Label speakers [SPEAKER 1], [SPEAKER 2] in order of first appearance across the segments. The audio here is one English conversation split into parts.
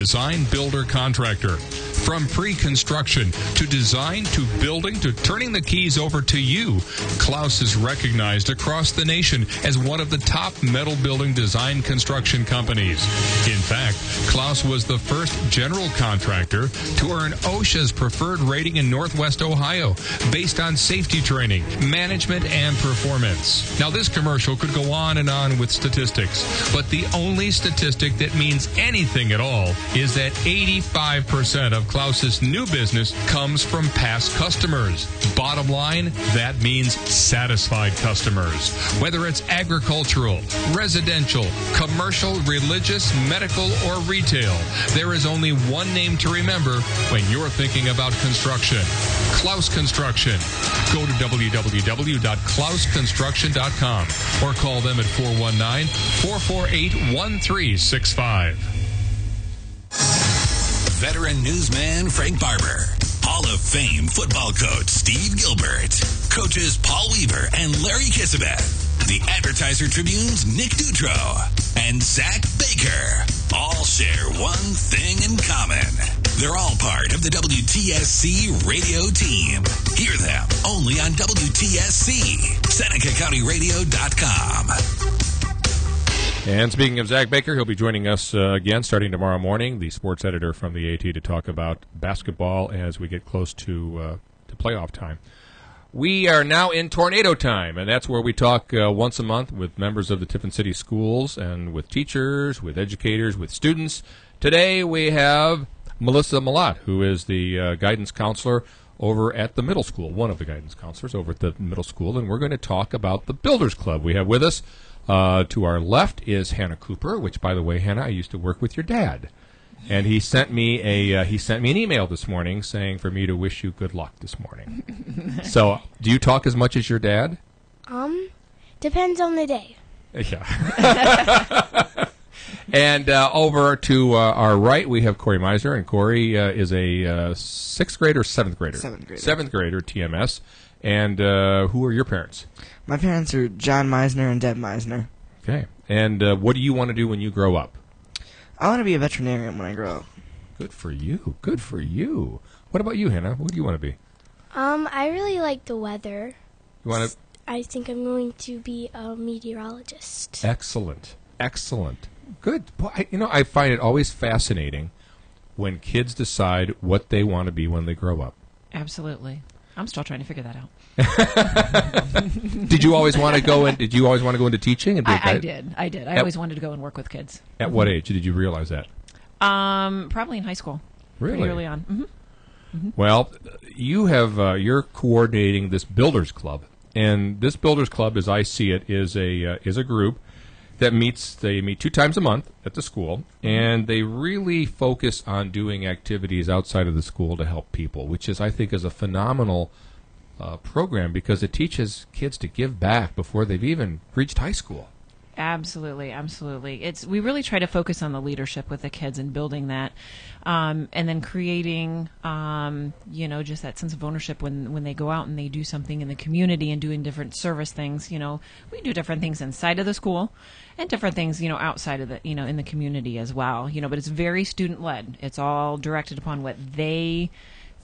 [SPEAKER 1] design, builder, contractor. From pre-construction to design to building to turning the keys over to you, Klaus is recognized across the nation as one of the top metal building design construction companies. In fact, Klaus was the first general contractor to earn OSHA's preferred rating in Northwest Ohio based on safety training, management, and performance. Now, this commercial could go on and on with statistics, but the only statistic that means anything at all is that 85% of Klaus's new business comes from past customers. Bottom line, that means satisfied customers. Whether it's agricultural, residential, commercial, religious, medical, or retail, there is only one name to remember when you're thinking about construction. Klaus Construction. Go to www.klausconstruction.com or call them at 419-448-1365.
[SPEAKER 2] Veteran newsman Frank Barber, Hall of Fame football coach Steve Gilbert, coaches Paul Weaver and Larry Kisabeth, the Advertiser Tribune's Nick Dutro, and Zach Baker all share one thing in common. They're all part of the WTSC radio team. Hear them only on WTSC, SenecaCountyRadio.com.
[SPEAKER 3] And speaking of Zach Baker, he'll be joining us again starting tomorrow morning, the sports editor from the AT, to talk about basketball as we get close to playoff time. We are now in tornado time, and that's where we talk once a month with members of the Tiffin City Schools and with teachers, with educators, with students. Today we have Melissa Mellott, who is the guidance counselor over at the middle school, one of the guidance counselors over at the middle school, and we're going to talk about the Builders Club. We have with us to our left is Hannah Cooper, which, by the way, Hannah, I used to work with your dad, and he sent me an email this morning saying for me to wish you good luck this morning. So, do you talk as much as your dad?
[SPEAKER 4] Depends on the day.
[SPEAKER 3] Yeah. And over to our right, we have Corey Meisner, and Corey is a sixth grader or seventh grader? Seventh grader, TMS. And who are your parents?
[SPEAKER 5] My parents are John Meisner and Deb Meisner.
[SPEAKER 3] Okay. And what do you want to do when you grow up?
[SPEAKER 5] I want to be a veterinarian when I grow up.
[SPEAKER 3] Good for you. Good for you. What about you, Hannah? What do you want to be?
[SPEAKER 4] I really like the weather.
[SPEAKER 3] You want to?
[SPEAKER 4] I think I'm going to be a meteorologist.
[SPEAKER 3] Excellent. Excellent. Good. Boy, I find it always fascinating when kids decide what they want to be when they grow up.
[SPEAKER 6] Absolutely. I'm still trying to figure that out.
[SPEAKER 3] Did you always want to go into teaching? And be
[SPEAKER 6] I did. I always wanted to go and work with kids.
[SPEAKER 3] At what age did you realize that?
[SPEAKER 6] Probably in high school.
[SPEAKER 3] Really?
[SPEAKER 6] Pretty early on. Mm-hmm.
[SPEAKER 3] Mm-hmm. Well, you're coordinating this Builders Club, and this Builders Club, as I see it, is a group that meets 2 times a month at the school, and they really focus on doing activities outside of the school to help people, which I think is a phenomenal program because it teaches kids to give back before they've even reached high school.
[SPEAKER 6] Absolutely, absolutely. We really try to focus on the leadership with the kids and building that, and then creating, just that sense of ownership when they go out and they do something in the community and doing different service things. We do different things inside of the school and different things, outside of the, in the community as well. But it's very student led. It's all directed upon what they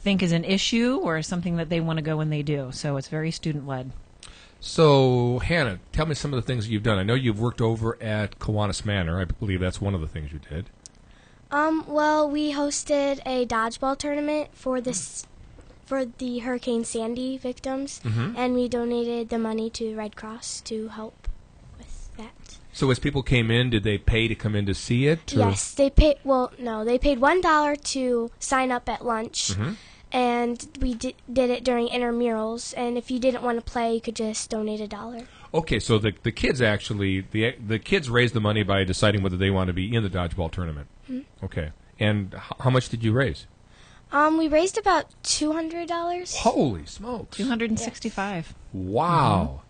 [SPEAKER 6] think is an issue or something that they want to go and they do. So it's very student led.
[SPEAKER 3] So, Hannah, tell me some of the things you've done. I know you've worked over at Kiwanis Manor. I believe that's one of the things you did.
[SPEAKER 4] Well, we hosted a dodgeball tournament for the Hurricane Sandy victims, and we donated the money to the Red Cross to help with that.
[SPEAKER 3] So as people came in, did they pay to come in to see it? Or?
[SPEAKER 4] Yes, they paid. Well, no, they paid $1 to sign up at lunch. And we did it during intramurals, and if you didn't want to play, you could just donate $1.
[SPEAKER 3] Okay, so the kids actually the kids raised the money by deciding whether they want to be in the dodgeball tournament. Okay, and how much did you raise?
[SPEAKER 4] We raised about $200.
[SPEAKER 3] Holy smokes!
[SPEAKER 6] $265.
[SPEAKER 3] Yes. Wow!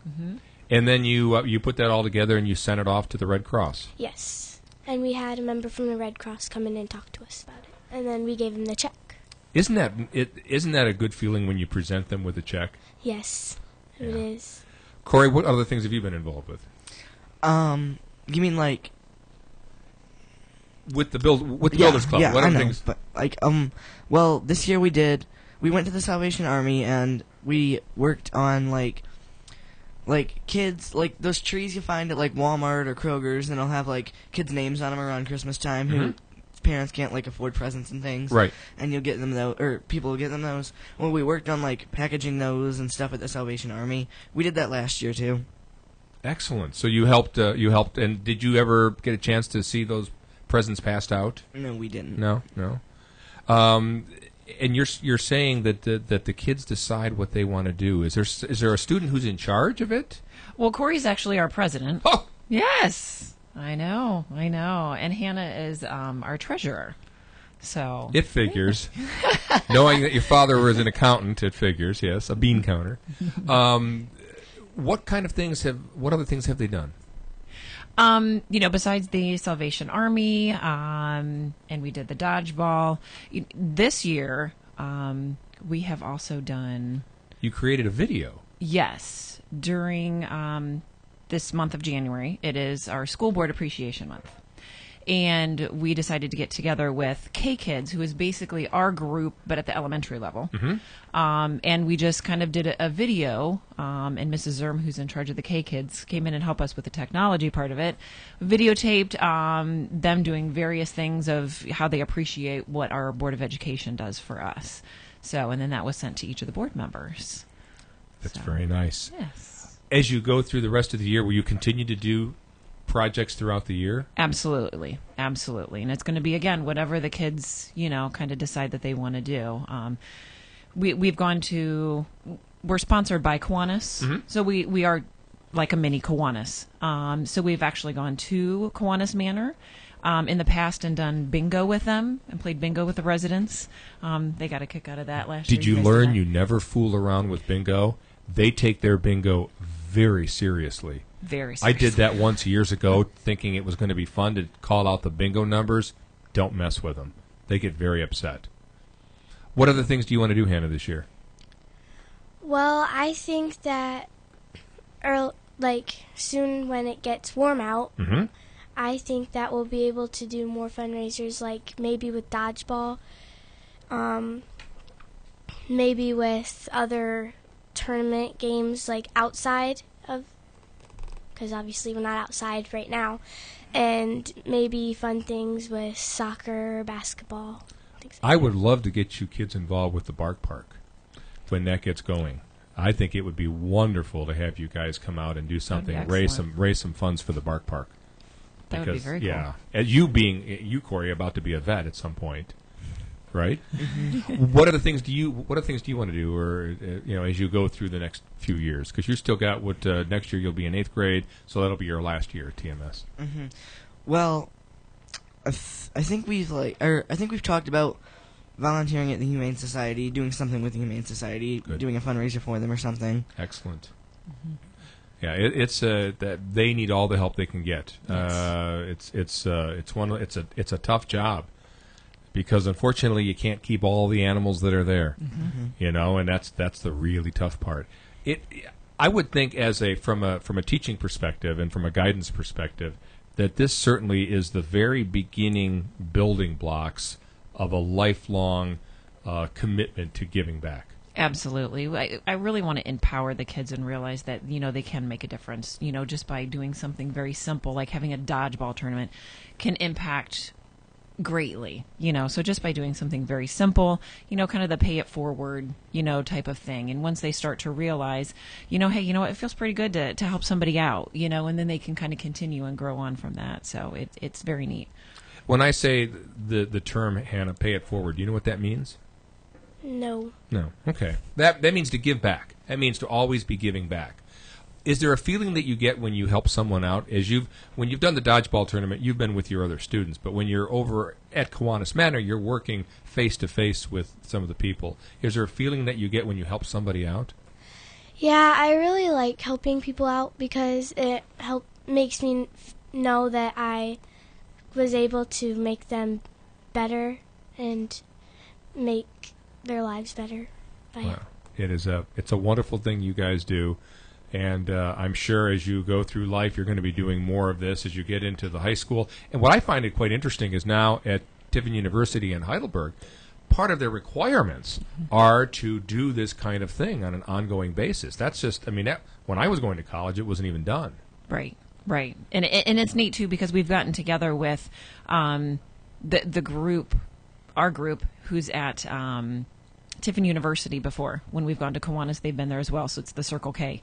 [SPEAKER 3] And then you put that all together and you sent it off to the Red Cross.
[SPEAKER 4] Yes, and we had a member from the Red Cross come in and talk to us about it, and then we gave him the check.
[SPEAKER 3] Isn't that a good feeling when you present them with a check?
[SPEAKER 4] Yes, it is.
[SPEAKER 3] Corey, what other things have you been involved with?
[SPEAKER 5] You mean like
[SPEAKER 3] with the Builders Club.
[SPEAKER 5] Yeah,
[SPEAKER 3] What
[SPEAKER 5] I
[SPEAKER 3] other
[SPEAKER 5] know,
[SPEAKER 3] things?
[SPEAKER 5] but well, this year we went to the Salvation Army and we worked on like kids, like those trees you find at like Walmart or Kroger's, and they'll have like kids' names on them around Christmas time who parents can't like afford presents and things.
[SPEAKER 3] Right.
[SPEAKER 5] And you'll get them those, or people will get them those. Well, we worked on like packaging those and stuff at the Salvation Army. We did that last year too.
[SPEAKER 3] Excellent. So you helped. And did you ever get a chance to see those presents passed out?
[SPEAKER 5] No, we didn't.
[SPEAKER 3] No. And you're saying that the kids decide what they want to do. Is there a student who's in charge of it?
[SPEAKER 6] Well, Corey's actually our president.
[SPEAKER 3] Oh,
[SPEAKER 6] Yes, I know. And Hannah is our treasurer. So
[SPEAKER 3] it figures. Knowing that your father was an accountant, it figures. Yes, a bean counter. What other things have they done?
[SPEAKER 6] Besides the Salvation Army, and we did the dodgeball. This year, we have also done.
[SPEAKER 3] You created a video.
[SPEAKER 6] Yes, during this month of January, it is our School Board Appreciation Month. And we decided to get together with K-Kids, who is basically our group, but at the elementary level. And we just kind of did a video, and Mrs. Zerm, who's in charge of the K-Kids, came in and helped us with the technology part of it, videotaped them doing various things of how they appreciate what our Board of Education does for us. So, and then that was sent to each of the board members.
[SPEAKER 3] That's very nice.
[SPEAKER 6] Yes.
[SPEAKER 3] As you go through the rest of the year, will you continue to do projects throughout the year?
[SPEAKER 6] Absolutely. And it's going to be, again, whatever the kids, kind of decide that they want to do. We've gone to, we're sponsored by Kiwanis, so we are like a mini Kiwanis. So we've actually gone to Kiwanis Manor in the past and done bingo with them and played bingo with the residents. They got a kick out of that last year.
[SPEAKER 3] Did you learn you never fool around with bingo? They take their bingo very seriously.
[SPEAKER 6] Very seriously.
[SPEAKER 3] I did that once years ago, thinking it was going to be fun to call out the bingo numbers. Don't mess with them. They get very upset. What other things do you want to do, Hannah, this year?
[SPEAKER 4] Well, I think that, soon when it gets warm out, I think that we'll be able to do more fundraisers, like maybe with dodgeball, maybe with other tournament games, like outside of, because obviously we're not outside right now, and maybe fun things with soccer, basketball, things like
[SPEAKER 3] I would love to get you kids involved with the Bark Park when that gets going. I think it would be wonderful to have you guys come out and do something, raise some funds for the Bark Park.
[SPEAKER 6] That would be very cool.
[SPEAKER 3] Yeah, and you, Corey, about to be a vet at some point, right? What other things do you want to do, or as you go through the next few years? Because you still got next year you'll be in 8th grade, so that'll be your last year at TMS.
[SPEAKER 5] Well, I think we've talked about volunteering at the Humane Society, doing something with the Humane Society, doing a fundraiser for them or something.
[SPEAKER 3] Excellent. Yeah, it's that they need all the help they can get.
[SPEAKER 5] Yes.
[SPEAKER 3] It's a tough job because unfortunately you can't keep all the animals that are there. And that's the really tough part. I would think from a teaching perspective and from a guidance perspective that this certainly is the very beginning building blocks of a lifelong commitment to giving back.
[SPEAKER 6] Absolutely. I really want to empower the kids and realize that, they can make a difference, just by doing something very simple, like having a dodgeball tournament can impact greatly, so just by doing something very simple, kind of the pay it forward, type of thing. And once they start to realize, hey, it feels pretty good to help somebody out, and then they can kind of continue and grow on from that. So it's very neat.
[SPEAKER 3] When I say the term, Hannah, pay it forward, do you know what that means?
[SPEAKER 4] No.
[SPEAKER 3] Okay. That means to give back. That means to always be giving back. Is there a feeling that you get when you help someone out? When you've done the dodgeball tournament, you've been with your other students, but when you're over at Kiwanis Manor, you're working face to face with some of the people. Is there a feeling that you get when you help somebody out?
[SPEAKER 4] Yeah, I really like helping people out because it makes me know that I was able to make them better and make their lives better.
[SPEAKER 3] Wow. It's a wonderful thing you guys do, And I'm sure as you go through life, you're going to be doing more of this as you get into the high school. And what I find it quite interesting is now at Tiffin University in Heidelberg, part of their requirements are to do this kind of thing on an ongoing basis. That's just, I mean, when I was going to college, it wasn't even done.
[SPEAKER 6] Right. And it's neat, too, because we've gotten together with the group, our group, who's at Tiffin University before. When we've gone to Kiwanis, they've been there as well. So it's the Circle K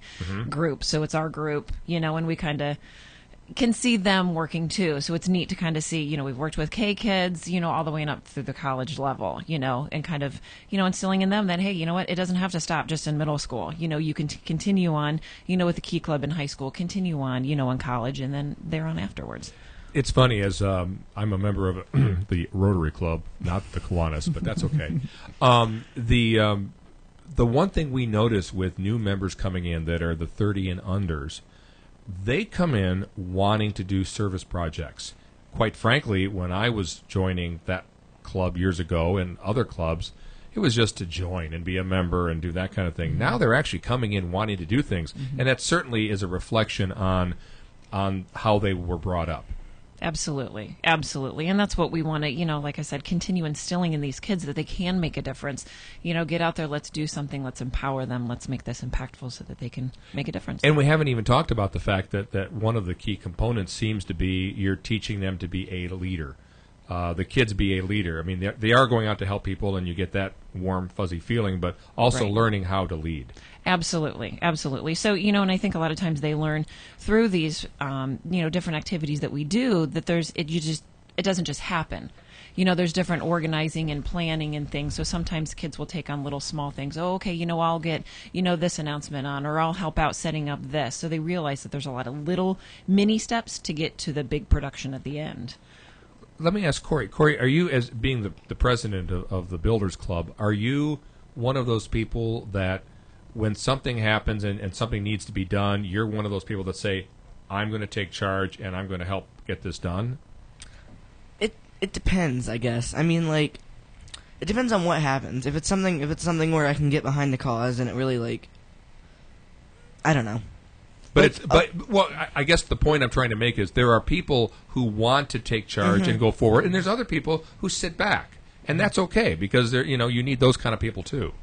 [SPEAKER 6] group. So it's our group, and we kind of can see them working too. So it's neat to kind of see, we've worked with K kids, all the way up through the college level, and kind of, instilling in them that, hey, you know what, it doesn't have to stop just in middle school. You can continue on, with the Key Club in high school, continue on, in college, and then they're on afterwards.
[SPEAKER 3] It's funny, as I'm a member of the Rotary Club, not the Kiwanis, but that's okay. The one thing we notice with new members coming in that are the 30 and unders, they come in wanting to do service projects. Quite frankly, when I was joining that club years ago and other clubs, it was just to join and be a member and do that kind of thing. Now they're actually coming in wanting to do things, and that certainly is a reflection on how they were brought up.
[SPEAKER 6] Absolutely. And that's what we want to, like I said, continue instilling in these kids that they can make a difference. Get out there, let's do something, let's empower them, let's make this impactful so that they can make a difference.
[SPEAKER 3] And we haven't even talked about the fact that one of the key components seems to be you're teaching them to be a leader. The kids be a leader. I mean, they are going out to help people, and you get that warm, fuzzy feeling, but also learning how to lead.
[SPEAKER 6] Absolutely. So, and I think a lot of times they learn through these, different activities that we do that it doesn't just happen. There's different organizing and planning and things. So sometimes kids will take on little small things. Oh, okay, I'll get, this announcement on, or I'll help out setting up this. So they realize that there's a lot of little mini steps to get to the big production at the end.
[SPEAKER 3] Let me ask Corey. Corey, are you, as being the president of the Builders Club, are you one of those people that when something happens and something needs to be done, you're one of those people that say, I'm going to take charge and I'm going to help get this done?
[SPEAKER 5] It depends, I guess. I mean, it depends on what happens. If it's something where I can get behind the cause and it really, I don't know.
[SPEAKER 3] But I guess the point I'm trying to make is there are people who want to take charge and go forward, and there's other people who sit back, and that's okay because you need those kind of people too.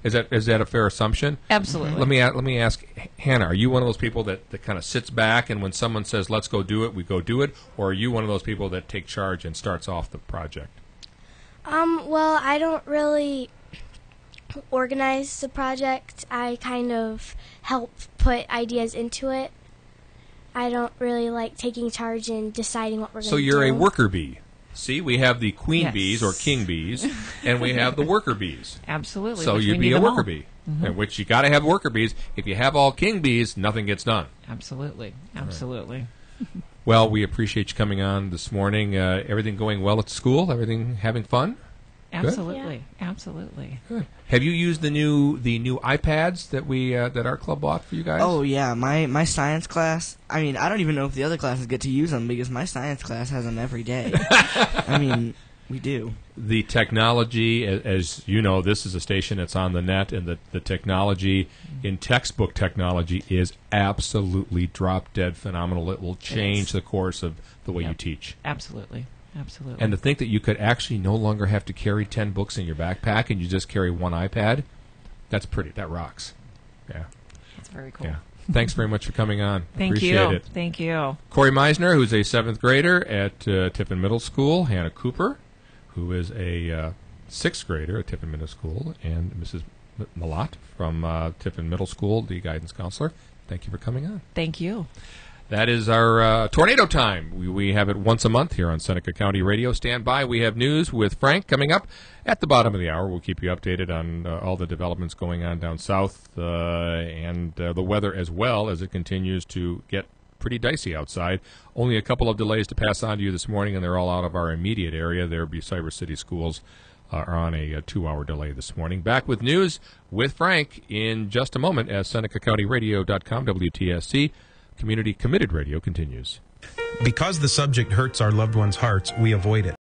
[SPEAKER 3] Is that a fair assumption?
[SPEAKER 6] Absolutely.
[SPEAKER 3] Let me ask Hannah: are you one of those people that kind of sits back, and when someone says let's go do it, we go do it, or are you one of those people that take charge and starts off the project?
[SPEAKER 4] Well, I don't really organize the project. I kind of help put ideas into it. I don't really like taking charge and deciding what we're going to do.
[SPEAKER 3] So you're a worker bee. See, we have the queen bees or king bees, and we have the worker bees.
[SPEAKER 6] Absolutely.
[SPEAKER 3] So you'd be a worker bee, in which you got to have worker bees. If you have all king bees, nothing gets done.
[SPEAKER 6] Absolutely. Right.
[SPEAKER 3] Well, we appreciate you coming on this morning. Everything going well at school? Everything having fun?
[SPEAKER 6] Absolutely.
[SPEAKER 4] Yeah.
[SPEAKER 6] Absolutely.
[SPEAKER 3] Good. Have you used the new iPads that our club bought for you guys?
[SPEAKER 5] Oh yeah, my science class. I mean, I don't even know if the other classes get to use them because my science class has them every day. I mean, we do.
[SPEAKER 3] The technology, as you know, this is a station that's on the net, and the technology in textbook technology is absolutely drop dead phenomenal. It will change the course of the way you teach.
[SPEAKER 6] Absolutely.
[SPEAKER 3] And to think that you could actually no longer have to carry 10 books in your backpack and you just carry one iPad, that's pretty. That rocks. Yeah.
[SPEAKER 6] That's very cool.
[SPEAKER 3] Yeah. Thanks very much for coming on.
[SPEAKER 6] Appreciate
[SPEAKER 3] it.
[SPEAKER 6] Thank you.
[SPEAKER 3] Corey Meisner, who's a 7th grader at Tiffin Middle School, Hannah Cooper, who is a 6th grader at Tiffin Middle School, and Mrs. Mellott from Tiffin Middle School, the guidance counselor. Thank you for coming on.
[SPEAKER 6] Thank you.
[SPEAKER 3] That is our Tornado Time. We have it once a month here on Seneca County Radio. Stand by. We have news with Frank coming up at the bottom of the hour. We'll keep you updated on all the developments going on down south and the weather as well as it continues to get pretty dicey outside. Only a couple of delays to pass on to you this morning, and they're all out of our immediate area. There, Cyrus City Schools are on a 2-hour delay this morning. Back with news with Frank in just a moment as SenecaCountyRadio.com, WTSC. Community Committed Radio continues.
[SPEAKER 7] Because the subject hurts our loved ones' hearts, we avoid it.